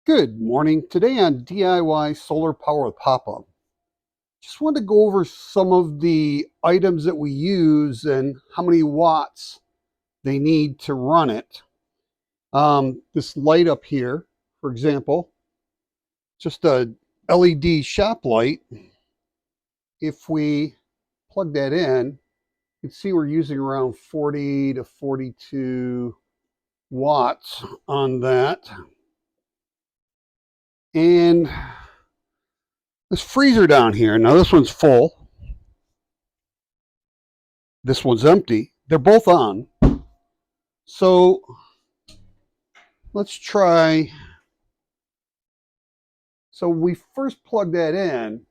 Good morning. Today on DIY Solar Power with Pappa, just wanted to go over some of the items that we use and how many watts they need to run it. This light up here, for example, just a LED shop light. If we plug that in, you can see we're using around 40 to 42 watts on that. And this freezer down here, now this one's full. This one's empty. They're both on. So let's try. So we first plug that in.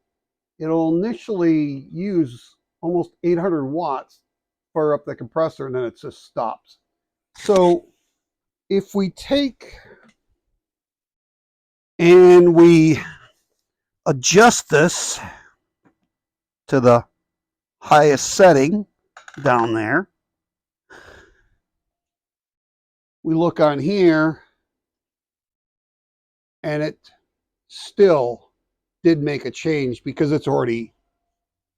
It'll initially use almost 800 watts, fire up the compressor, and then it just stops. So if we take and we adjust this to the highest setting down there, we look on here and it still did make a change because it's already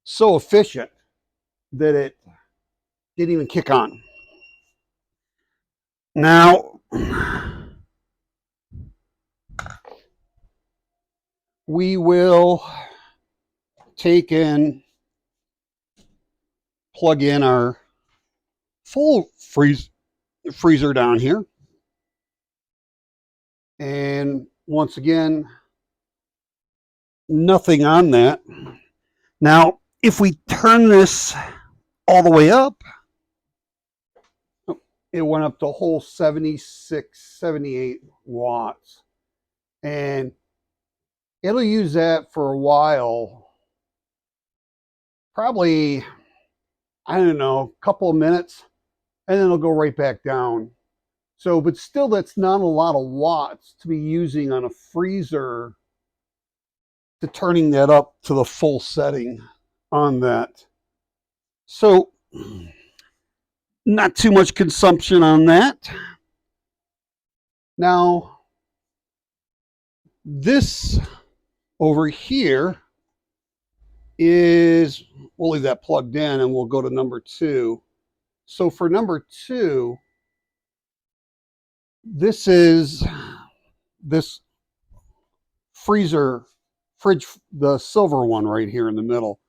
so efficient that it didn't even kick on. Now, we will take and plug in our full freezer down here. And once again, nothing on that. Now, if we turn this all the way up, it went up to a whole 76, 78 watts. And it'll use that for a while. Probably, I don't know, a couple of minutes, and then it'll go right back down. So, but still, that's not a lot of watts to be using on a freezer to turning that up to the full setting on that. So, not too much consumption on that. Now, this over here is, we'll leave that plugged in and we'll go to number 2. So for number 2, this is this fridge, the silver one right here in the middle,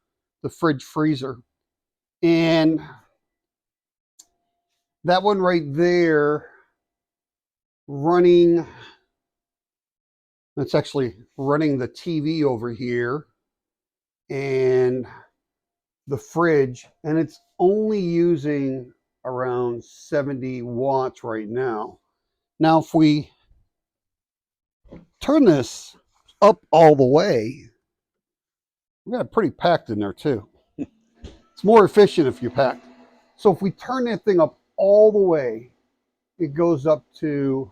the fridge freezer. And that one right there running, that's actually running the TV over here and the fridge, and it's only using around 70 watts right now. Now, if we turn this up all the way, we got it pretty packed in there too. It's more efficient if you pack. So if we turn that thing up all the way, it goes up to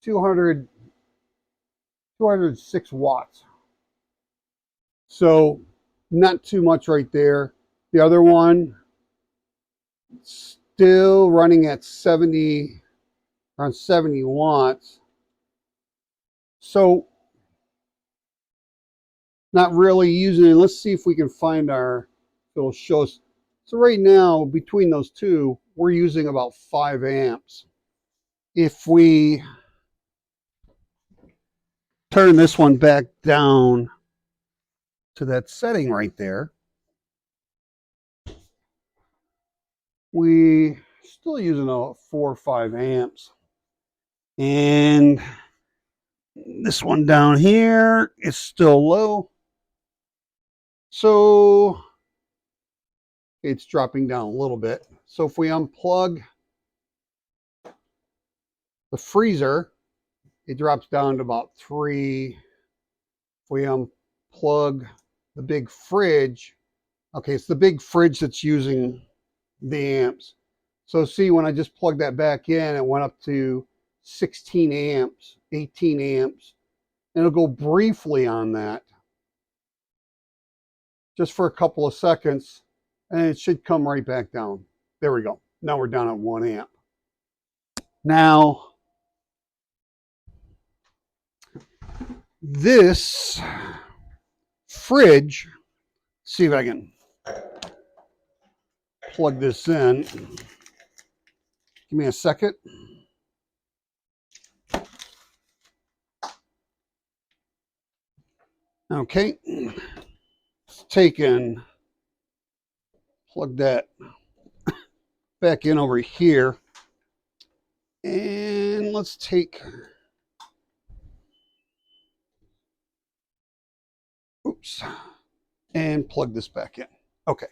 206 watts. So not too much right there. The other one still running at 70, around 70 watts. So not really using it. Let's see if we can find our, it'll show us. So right now, between those two, we're using about 5 amps. If we turn this one back down to that setting right there, we still using about 4 or 5 amps. And this one down here is still low. So it's dropping down a little bit. So if we unplug the freezer, it drops down to about 3. If we unplug the big fridge, okay, it's the big fridge that's using the amps. So see, when I just plugged that back in, it went up to 16 amps, 18 amps. And it'll go briefly on that, just for a couple of seconds, and it should come right back down. There we go. Now we're down at 1 amp. Now, this fridge, see if I can plug this in. Give me a second. Okay, let's take and plug that back in over here. And let's take, oops, and plug this back in. Okay.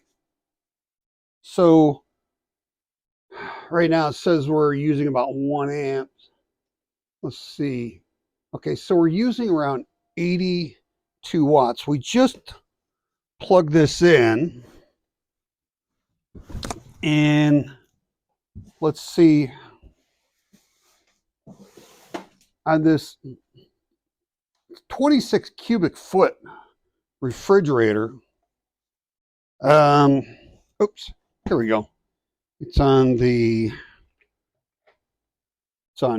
So right now it says we're using about 1 amp. Let's see. Okay, so we're using around 82 watts. We just plug this in and let's see on this 26 cubic foot refrigerator. Oops, here we go. It's on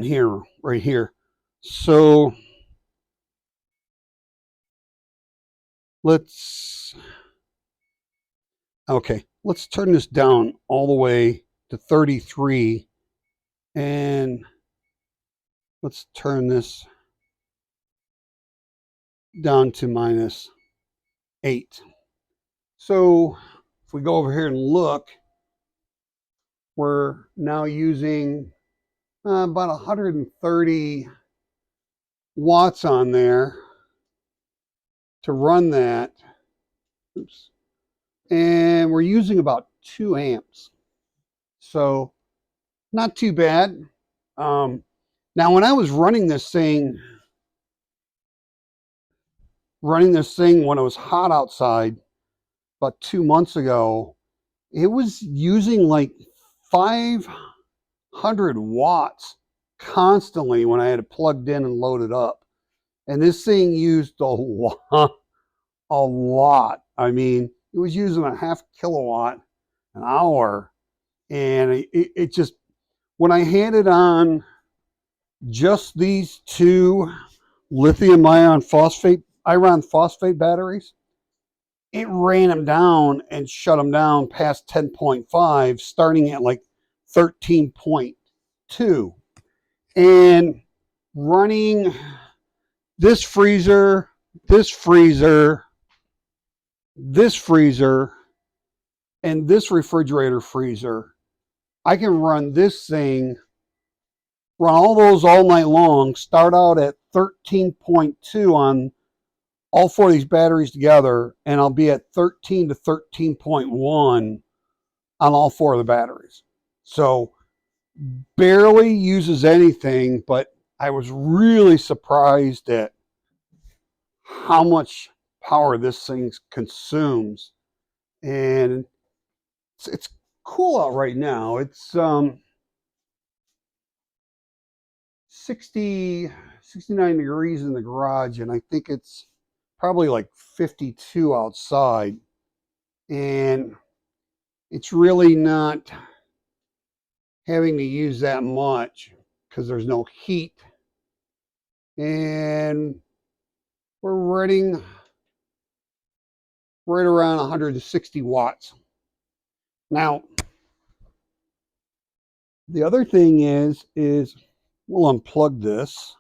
here, right here. So let's turn this down all the way to 33 and let's turn this down to -8. So if we go over here and look, we're now using about 130 watts on there to run that. Oops. And we're using about 2 amps. So not too bad. Now when I was running this thing when it was hot outside about 2 months ago, it was using like 500 watts constantly when I had it plugged in and loaded up. And this thing used a lot. I mean, it was using a 0.5 kilowatt an hour. And it just, when I had it on just these 2 lithium iron phosphate batteries, it ran them down and shut them down past 10.5, starting at like 13.2. And running this freezer, this freezer, this freezer, and this refrigerator freezer, I can run this thing, run all those all night long, start out at 13.2 on all 4 of these batteries together, and I'll be at 13 to 13.1 on all 4 of the batteries. So barely uses anything, but I was really surprised at how much power this thing consumes. And it's cool out right now. It's 69 degrees in the garage, and I think it's probably like 52 outside. And it's really not having to use that much because there's no heat. And we're running right around 160 watts. Now, the other thing is we'll unplug this.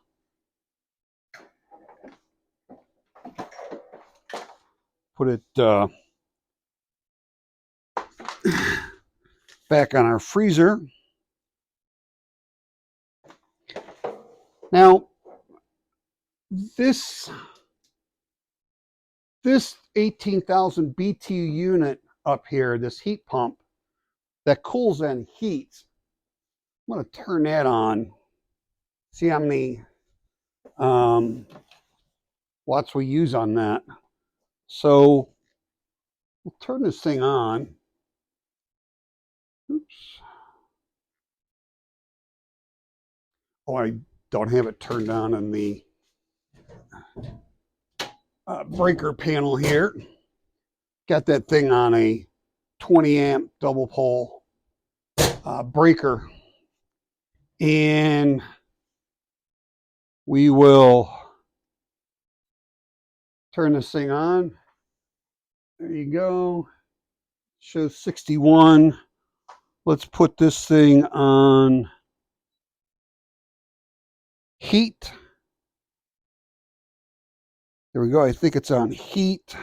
Put it back on our freezer. Now, this 18,000 BTU unit up here, this heat pump that cools and heats, I'm going to turn that on, see how many watts we use on that. So we'll turn this thing on. Oops. Oh, I don't have it turned on in the breaker panel here. Got that thing on a 20 amp double pole breaker. And we will Turn this thing on. There you go. Shows 61. Let's put this thing on heat. There we go. I think it's on heat.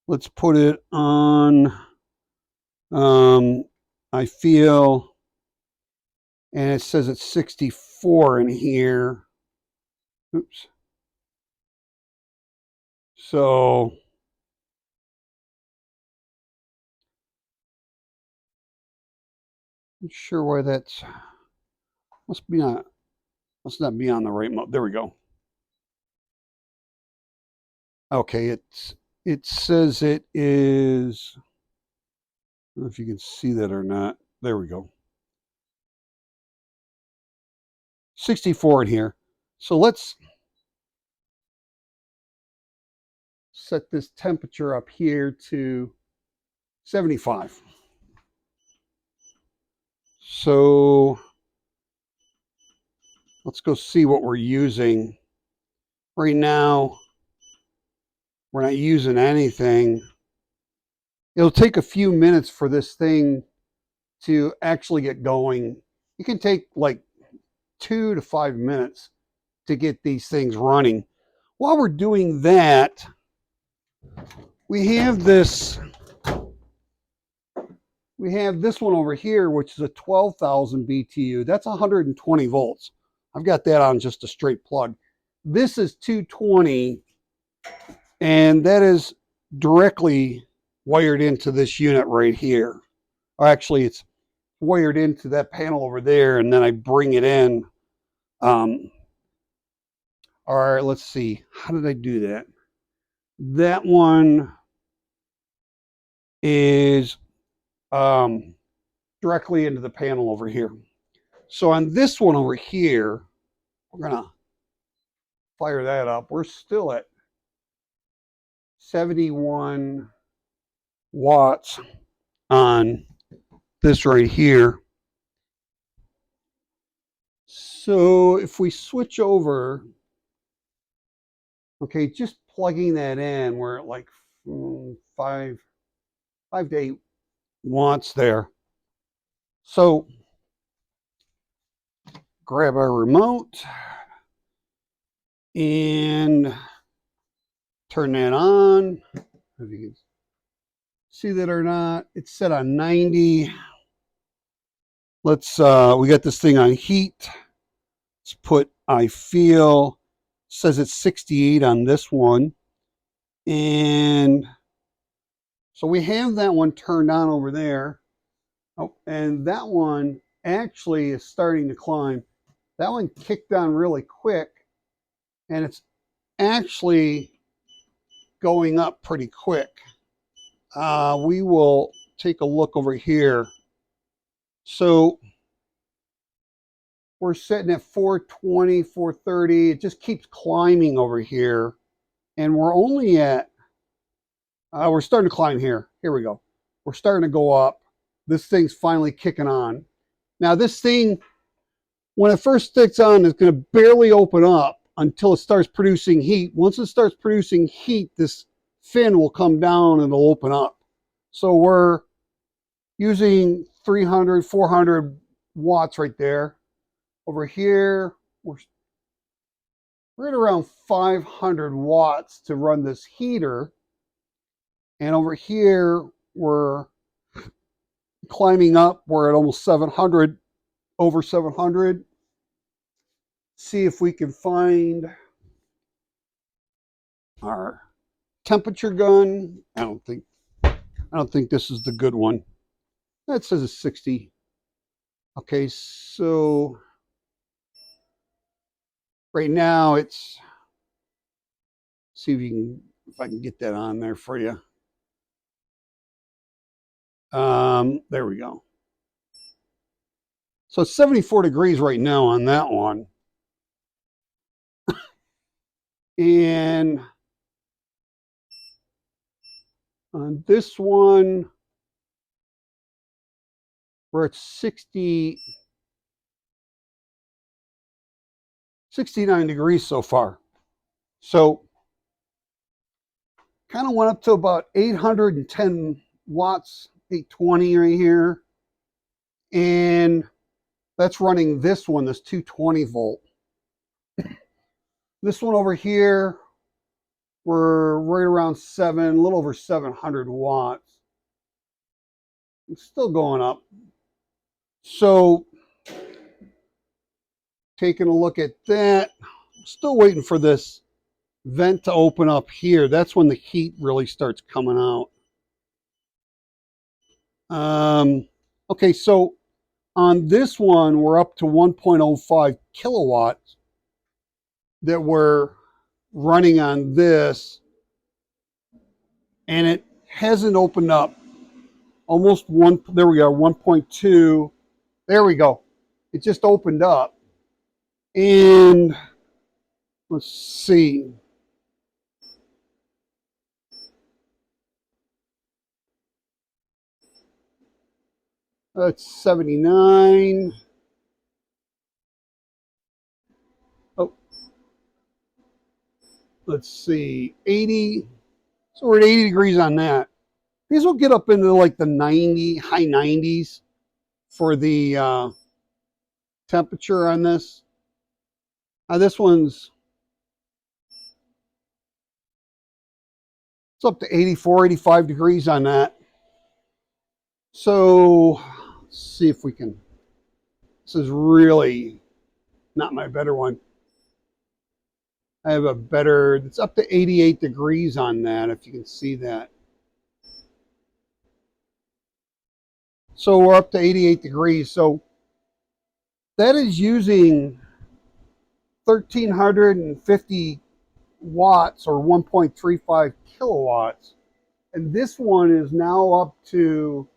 Let's put it on, I feel, and it says it's 64 in here. Oops. So I'm not sure why that's, must not be on the right mode. There we go. Okay, it says it is, I don't know if you can see that or not. There we go. 64 in here. So let's set this temperature up here to 75. So let's go see what we're using. Right now, we're not using anything. It'll take a few minutes for this thing to actually get going. It can take like 2 to 5 minutes to get these things running. While we're doing that, we have this one over here, which is a 12,000 BTU. That's 120 volts. I've got that on just a straight plug. This is 220, and that is directly wired into this unit right here. Or actually, it's wired into that panel over there, and then I bring it in. All right, let's see. How did I do that? That one is directly into the panel over here. So on this one over here, we're going to fire that up. We're still at 71 watts on this right here. So if we switch over, okay, just plugging that in, we're at like 5 to 8 watts there. So grab our remote and turn that on. If you can see that or not, it's set on 90. Let's we got this thing on heat. Let's put, I feel, says it's 68 on this one. And so we have that one turned on over there. Oh, and that one actually is starting to climb. That one kicked on really quick, and it's actually going up pretty quick. We will take a look over here. So we're sitting at 420, 430. It just keeps climbing over here. And we're only at, we're starting to climb here. Here we go. We're starting to go up. This thing's finally kicking on. Now this thing, when it first sticks on, it's going to barely open up until it starts producing heat. Once it starts producing heat, this fin will come down and it'll open up. So we're using 300, 400 watts right there. Over here, we're at around 500 watts to run this heater. And over here, we're climbing up. We're at almost 700, over 700. See if we can find our temperature gun. I don't think this is the good one. That says it's 60. Okay, so right now it's, see if I can get that on there for you. There we go. So it's 74 degrees right now on that one. And on this one, we're at 69 degrees so far. So kind of went up to about 810 watts, 820 right here. And that's running this one, this 220 volt. This one over here, we're right around a little over 700 watts. It's still going up. So taking a look at that, still waiting for this vent to open up here. That's when the heat really starts coming out. Okay, so on this one, we're up to 1.05 kilowatts that we're running on this, and it hasn't opened up. Almost one, there we go, 1.2. There we go. It just opened up. And let's see. That's 79. Oh, let's see, 80. So we're at 80 degrees on that. These will get up into like the 90, high 90s for the temperature on this. This one's, it's up to 84, 85 degrees on that. So let's see if we can, this is really not my better one. I have a better, it's up to 88 degrees on that, if you can see that. So we're up to 88 degrees. So that is using 1,350 watts or 1.35 kilowatts. And this one is now up to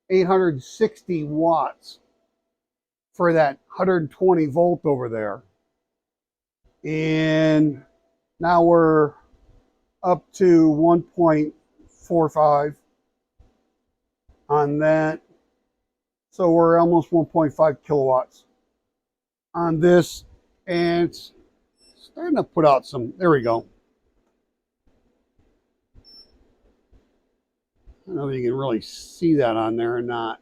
860 watts for that 120 volt over there. And now we're up to 1.45 on that. So we're almost 1.5 kilowatts on this, and it's starting to put out some, there we go. I don't know if you can really see that on there or not,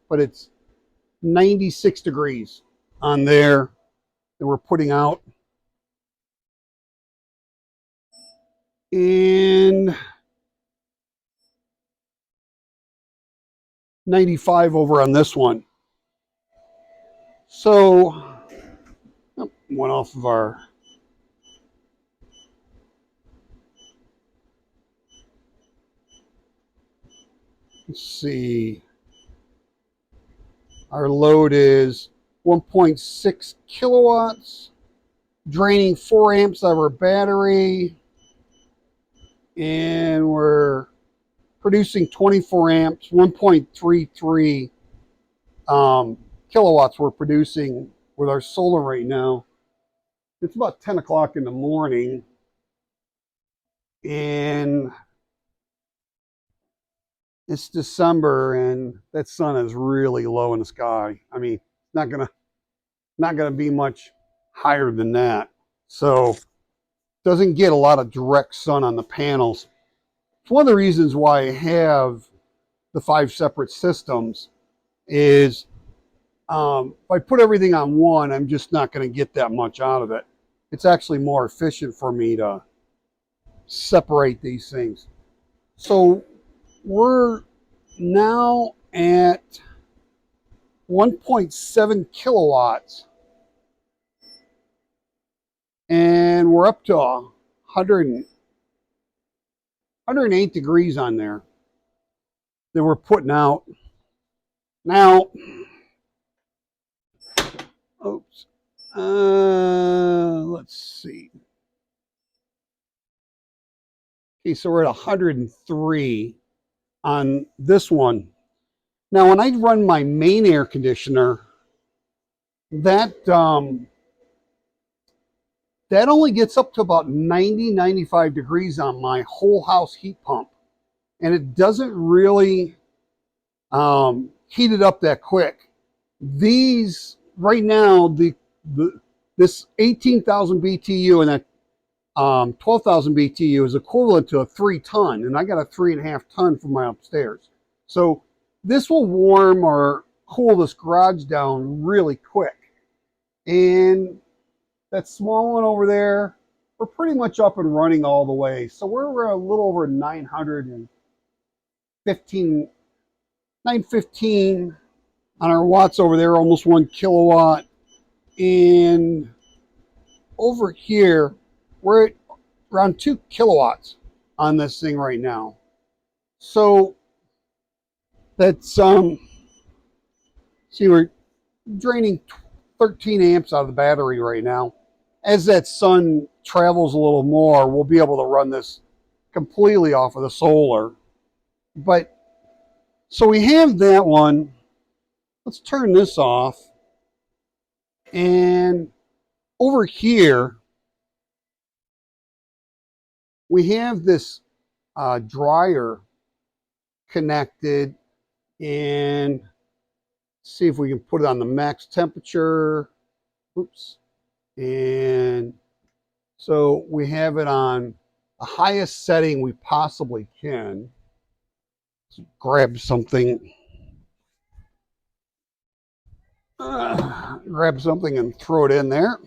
but it's 96 degrees on there that we're putting out. And 95 over on this one. So, oh, went off of our, let's see, our load is 1.6 kilowatts, draining 4 amps out of our battery, and we're producing 24 amps, 1.33 kilowatts we're producing with our solar right now. It's about 10 o'clock in the morning, and it's December, and that sun is really low in the sky. I mean, not gonna be much higher than that. So doesn't get a lot of direct sun on the panels. It's one of the reasons why I have the 5 separate systems is if I put everything on one, I'm just not going to get that much out of it. It's actually more efficient for me to separate these things. So we're now at 1.7 kilowatts, and we're up to 108 degrees on there that we're putting out. Now, oops, let's see. Okay, so we're at 103 on this one. Now, when I run my main air conditioner, that only gets up to about 90, 95 degrees on my whole house heat pump. And it doesn't really heat it up that quick. These, right now, this 18,000 BTU and that 12,000 BTU is equivalent to a 3 ton, and I got a 3.5 ton for my upstairs. So this will warm or cool this garage down really quick. And that small one over there, we're pretty much up and running all the way. So we're a little over 915 on our watts over there, almost 1 kilowatt. And over here, we're at around 2 kilowatts on this thing right now. So that's, see, we're draining 13 amps out of the battery right now. As that sun travels a little more, we'll be able to run this completely off of the solar. But, so we have that one. Let's turn this off. And over here, we have this dryer connected, and see if we can put it on the max temperature. Oops. And so we have it on the highest setting we possibly can. Let's grab something. Grab something and throw it in there.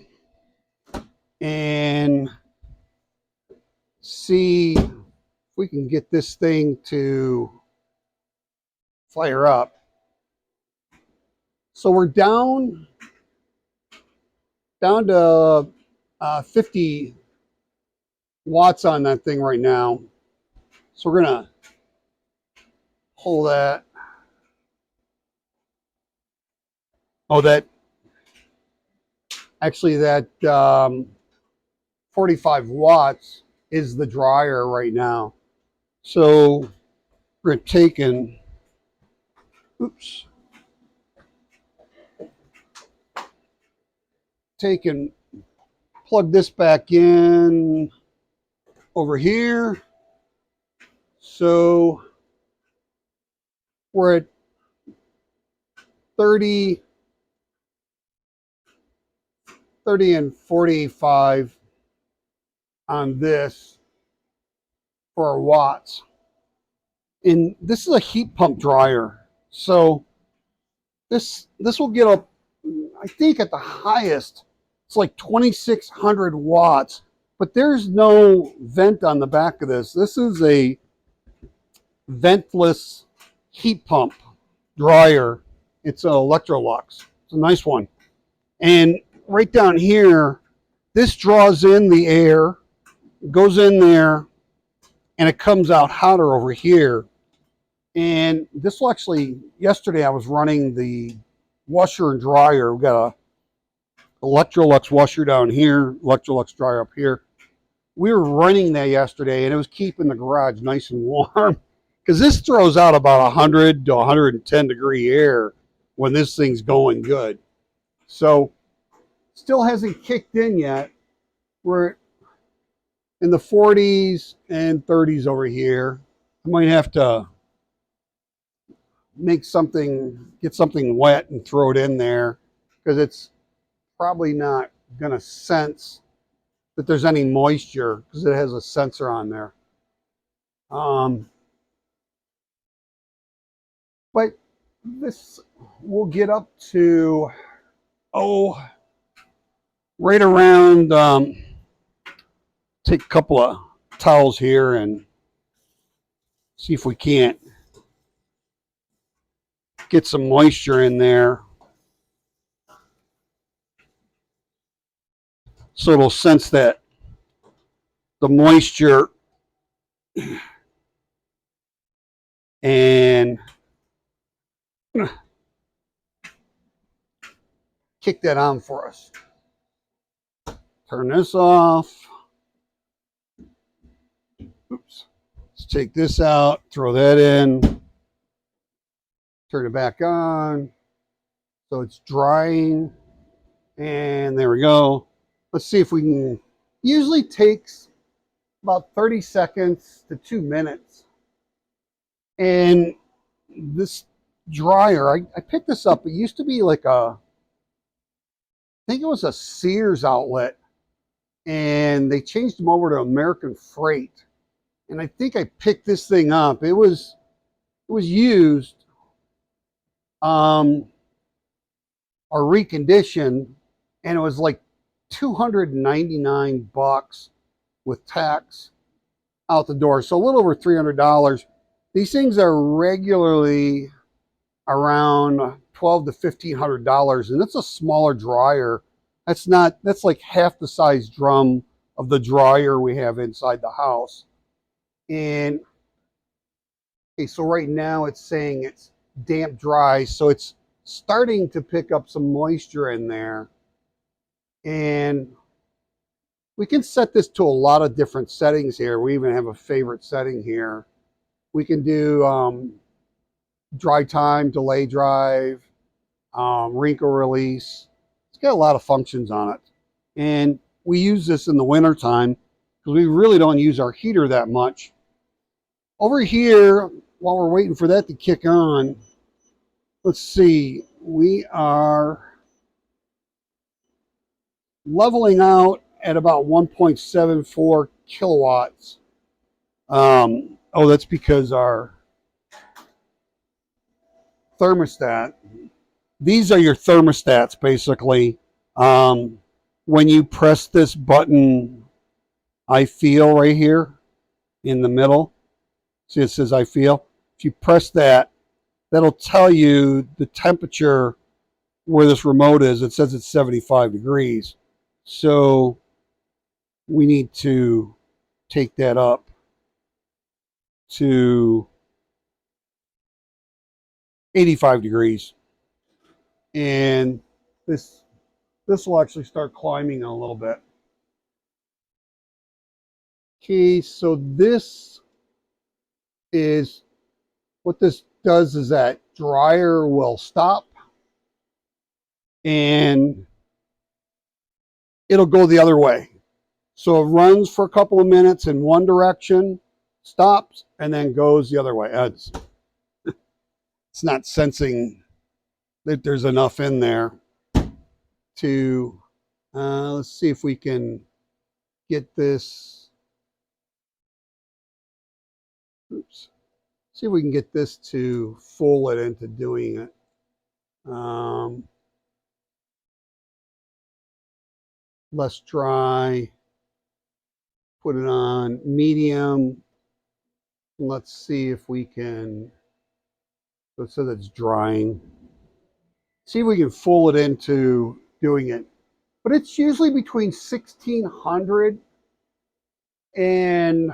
And see if we can get this thing to fire up. So we're down to 50 watts on that thing right now. So we're gonna hold that. Oh, that 45 watts is the dryer right now. So we're taking, plug this back in over here. So we're at 30 and 45 on this for our watts. And this is a heat pump dryer. So this will get up, I think at the highest, it's like 2,600 watts, but there's no vent on the back of this. This is a ventless heat pump dryer. It's an Electrolux. It's a nice one. And right down here, this draws in the air, goes in there, and it comes out hotter over here. And this will actually, yesterday I was running the washer and dryer. We've got a Electrolux washer down here, Electrolux dryer up here. We were running that yesterday, and it was keeping the garage nice and warm, because this throws out about 100 to 110 degree air when this thing's going good. So still hasn't kicked in yet. We're in the 40s and 30s over here. I might have to get something wet and throw it in there, because it's probably not going to sense that there's any moisture, because it has a sensor on there. But this will get up to, right around, take a couple of towels here and see if we can't get some moisture in there, so it'll sense that the moisture, and kick that on for us. Turn this off. Oops. Let's take this out, throw that in, turn it back on. So it's drying, and there we go. Let's see if we can, usually takes about 30 seconds to 2 minutes. And this dryer, I picked this up. It used to be like I think it was a Sears outlet. and they changed them over to American Freight. And I think I picked this thing up. It was used or reconditioned, and it was like $299 with tax out the door. So a little over $300. These things are regularly around $1,200 to $1,500, and it's a smaller dryer. That's like half the size drum of the dryer we have inside the house. And okay, so right now it's saying it's damp dry, so it's starting to pick up some moisture in there. And we can set this to a lot of different settings here. We even have a favorite setting here. We can do dry time, delay drive, wrinkle release. It's got a lot of functions on it. And we use this in the wintertime because we really don't use our heater that much. Over here, while we're waiting for that to kick on, let's see, we are leveling out at about 1.74 kilowatts. Oh, that's because our thermostat, these are your thermostats basically. When you press this button, I feel right here in the middle, see it says I feel. If you press that, that'll tell you the temperature where this remote is. It says it's 75 degrees. So we need to take that up to 85 degrees. And this will actually start climbing a little bit. Okay, so this is what this does is that dryer will stop and it'll go the other way. So it runs for a couple of minutes in one direction, stops, and then goes the other way. It's not sensing that there's enough in there to, let's see if we can get this, oops, see if we can get this to fool it into doing it. Less dry, put it on medium. Let's see if we can, so it says it's drying. See if we can fool it into doing it. But it's usually between 1,600 and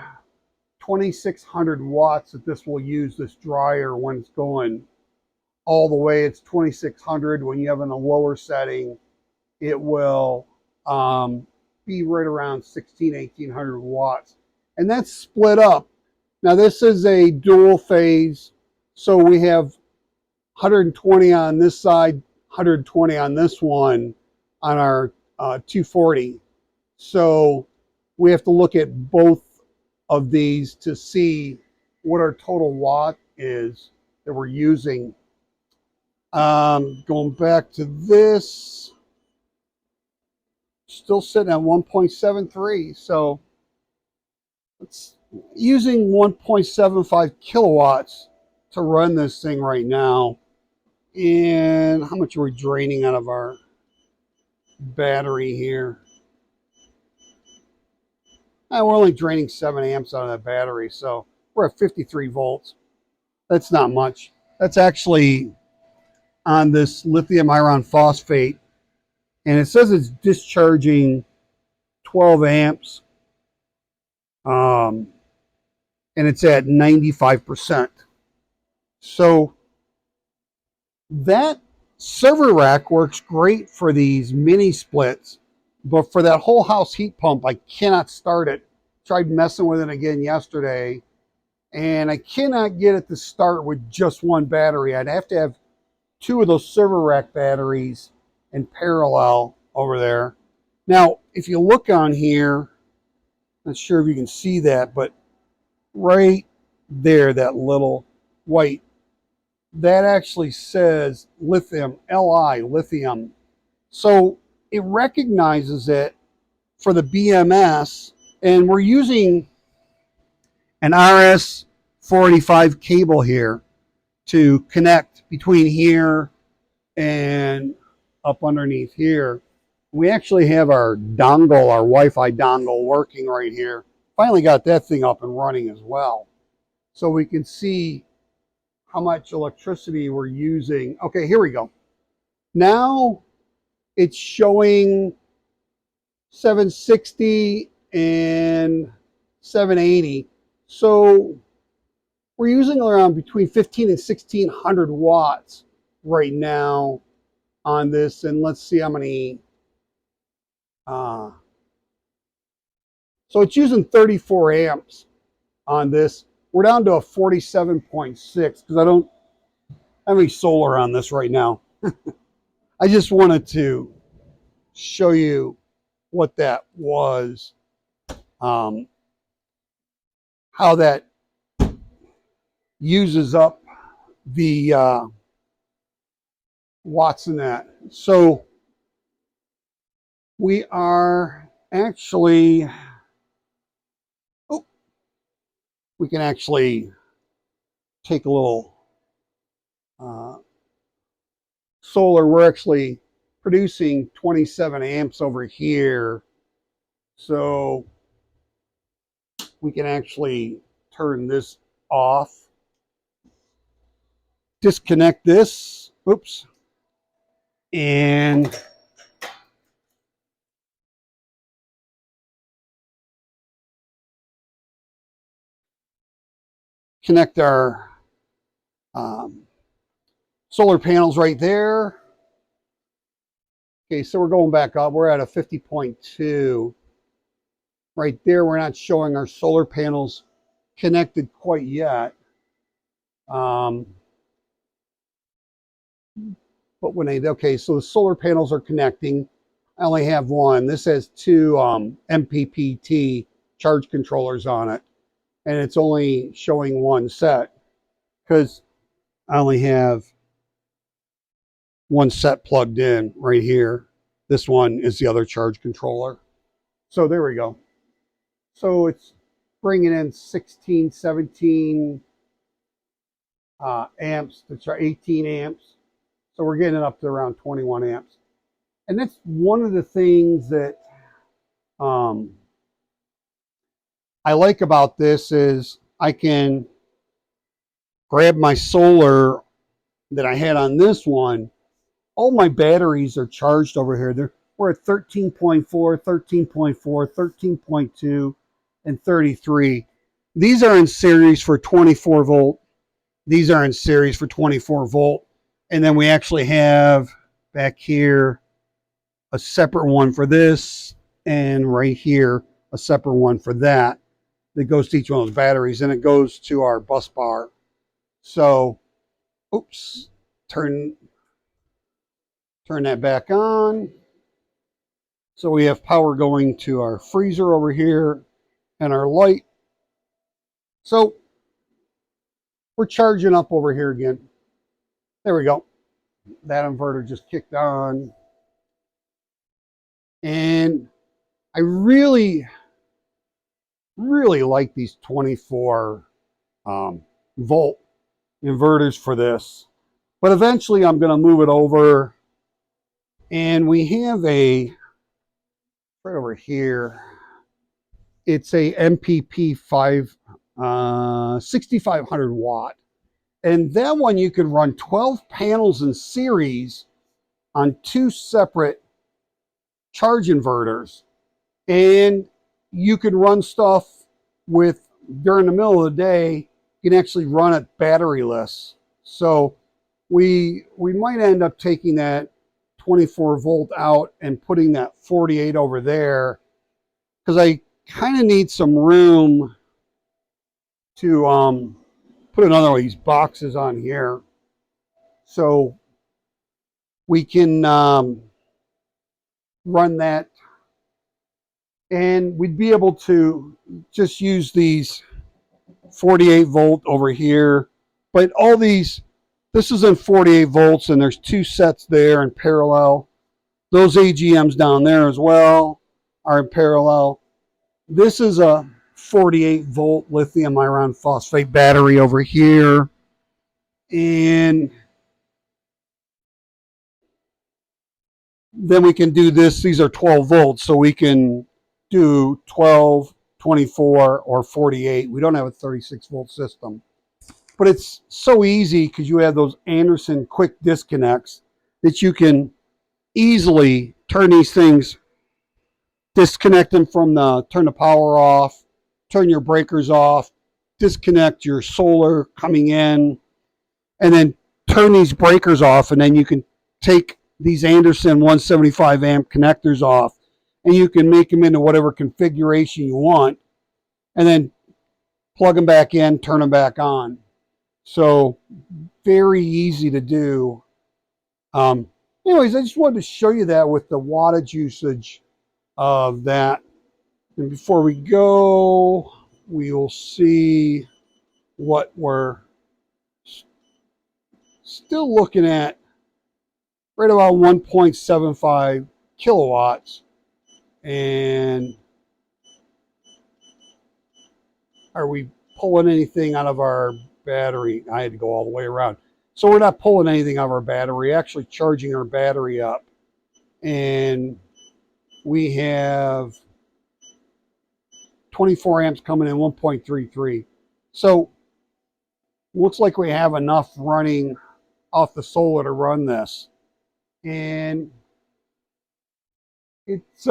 2,600 watts that this will use, this dryer, when it's going all the way. It's 2,600. When you have in a lower setting, it will be right around 1,800 watts. And that's split up. Now this is a dual phase, so we have 120 on this side, 120 on this one on our 240. So we have to look at both of these to see what our total watt is that we're using. Going back to this, still sitting at 1.73. So it's using 1.75 kilowatts to run this thing right now. And how much are we draining out of our battery here? We're only draining 7 amps out of that battery, so we're at 53 volts. That's not much. That's actually on this lithium iron phosphate, and it says it's discharging 12 amps, and it's at 95%. So that server rack works great for these mini splits, but for that whole house heat pump, I cannot start it. Tried messing with it again yesterday, and I cannot get it to start with just one battery. I'd have to have 2 of those server rack batteries in parallel over there. Now, if you look on here, not sure if you can see that, but right there, that little white, that actually says lithium, Li, lithium. So it recognizes it for the BMS, and we're using an RS-485 cable here to connect between here and up underneath here. We actually have our dongle, our Wi-Fi dongle working right here. Finally got that thing up and running as well. So we can see how much electricity we're using. Okay, here we go. Now it's showing 760 and 780. So we're using around between 15 and 1600 watts right now on this. And let's see how many. So it's using 34 amps on this. We're down to a 47.6 because I don't have any solar on this right now. I just wanted to show you what that was, how that uses up the watts in that. So we are actually, we can actually take a little solar. We're actually producing 27 amps over here. So we can actually turn this off, disconnect this, oops, and connect our solar panels right there. Okay, so we're going back up. We're at a 50.2. Right there, we're not showing our solar panels connected quite yet. But when okay, so the solar panels are connecting. I only have one. This has two MPPT charge controllers on it, and it's only showing one set because I only have one set plugged in right here. This one is the other charge controller. So there we go. So it's bringing in 16, 17 amps to 18 amps. So we're getting it up to around 21 amps. And that's one of the things that I like about this is I can grab my solar that I had on this one. All my batteries are charged over here. We're at 13.4, 13.4, 13.2, and 33. These are in series for 24 volt. These are in series for 24 volt. And then we actually have back here a separate one for this, and right here a separate one for that goes to each one of those batteries, and it goes to our bus bar. So, oops, turn that back on. So we have power going to our freezer over here and our light. So we're charging up over here again. There we go. That inverter just kicked on. And I really like these 24 volt inverters for this. But eventually I'm going to move it over. And we have a, right over here, it's a MPP 6500 watt. And that one you could run 12 panels in series on two separate charge inverters. And you can run stuff with, during the middle of the day, you can actually run it batteryless. So we might end up taking that 24 volt out and putting that 48 over there, because I kind of need some room to put another one of these boxes on here so we can run that, and we'd be able to just use these 48 volt over here. But all these, this is in 48 volts, and there's two sets there in parallel. Those AGMs down there as well. are in parallel. This is a 48 volt lithium iron phosphate battery over here. And then we can do this. These are 12 volts, so we can do 12, 24, or 48. We don't have a 36 volt system. But it's so easy because you have those Anderson quick disconnects that you can easily turn these things, disconnect them from turn the power off, turn your breakers off, disconnect your solar coming in, and then turn these breakers off, and then you can take these Anderson 175 amp connectors off, and you can make them into whatever configuration you want, and then plug them back in, turn them back on. So very easy to do. Anyways, I just wanted to show you that with the wattage usage of that. And before we go, we will see what we're still looking at, right about 1.75 kilowatts. And are we pulling anything out of our battery? I had to go all the way around. So we're not pulling anything out of our battery, actually charging our battery up. And we have 24 amps coming in, 1.33. So looks like we have enough running off the solar to run this. And it's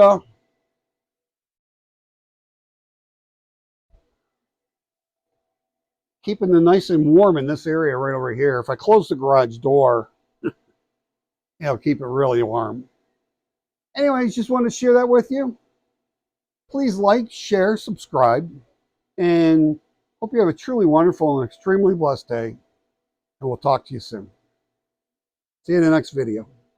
keeping it nice and warm in this area right over here. If I close the garage door, it'll keep it really warm. Anyways, just wanted to share that with you. Please like, share, subscribe, and hope you have a truly wonderful and extremely blessed day. And we'll talk to you soon. See you in the next video.